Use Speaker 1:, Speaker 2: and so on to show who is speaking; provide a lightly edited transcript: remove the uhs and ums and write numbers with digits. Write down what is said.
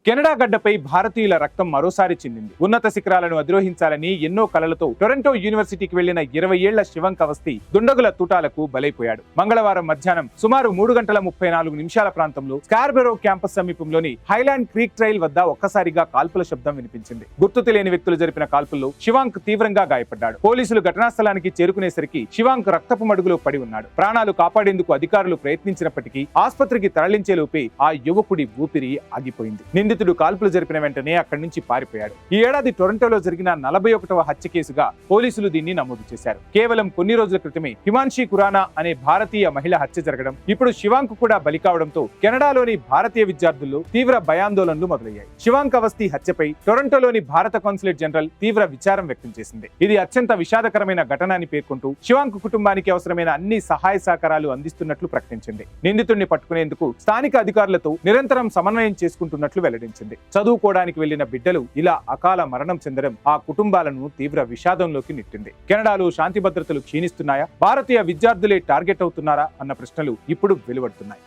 Speaker 1: Canada గడ్డపై భారతీయుల రక్తం మరోసారి చిందింది. ఉన్నత శిఖరాలను అధిరోహించాలని ఎన్నో కలలతో టొరంటో యూనివర్సిటీకి వెళ్లిన 20 ఏళ్ల శివంక్ అవస్థి దుండగుల తూటాలకు బలైపోయాడు. మంగళవారం మధ్యాహ్నం సుమారు 3:34 ప్రాంతంలో స్కార్బెరో క్యాంపస్ సమీపంలోని హైలాండ్ క్రీక్ ట్రైల్ వద్ద ఒక్కసారిగా కాల్పుల శబ్దం వినిపించింది. గుర్తు తెలియని వ్యక్తులు జరిపిన కాల్పుల్లో శివాంక్ తీవ్రంగా గాయపడ్డాడు. పోలీసులు ఘటనా స్థలానికి చేరుకునేసరికి శివాంక్ రక్తపు మడుగులో పడి ఉన్నాడు. ప్రాణాలు కాపాడేందుకు అధికారులు ప్రయత్నించినప్పటికీ ఆసుపత్రికి తరలించేలోపే ఆ యువకుడి ఊపిరి ఆగిపోయింది. నిందితుడు కాల్పులు జరిపిన వెంటనే అక్కడి నుంచి పారిపోయాడు. ఈ ఏడాది టొరంటోలో జరిగిన 41వ హత్య కేసుగా పోలీసులు దీన్ని నమోదు చేశారు. కేవలం కొన్ని రోజుల క్రితమే హిమాన్షి ఖురానా అనే భారతీయ మహిళ హత్య జరగడం, ఇప్పుడు శివాంక్ కూడా బలి కావడంతో కెనడాలోని భారతీయ విద్యార్థుల్లో తీవ్ర భయాందోళనలు మొదలయ్యాయి. శివాంక్ అవస్థి హత్యపై టొరంటోలోని భారత కాన్సులేట్ జనరల్ తీవ్ర విచారం వ్యక్తం చేసింది. ఇది అత్యంత విషాదకరమైన ఘటన అని పేర్కొంటూ శివాంక్ కుటుంబానికి అవసరమైన అన్ని సహాయ సహకారాలు అందిస్తున్నట్లు ప్రకటించింది. నిందితుడిని పట్టుకునేందుకు స్థానిక అధికారులతో నిరంతరం సమన్వయం చేసుకుంటున్నట్లు వెల్లడించింది. చదువుకోవడానికి వెళ్లిన బిడ్డలు ఇలా అకాల మరణం చెందడం ఆ కుటుంబాలను తీవ్ర విషాదంలోకి నెట్టింది. కెనడాలో శాంతి భద్రతలు క్షీణిస్తున్నాయా, భారతీయ విద్యార్థులే టార్గెట్ అవుతున్నారా అన్న ప్రశ్నలు ఇప్పుడు వెలువడుతున్నాయి.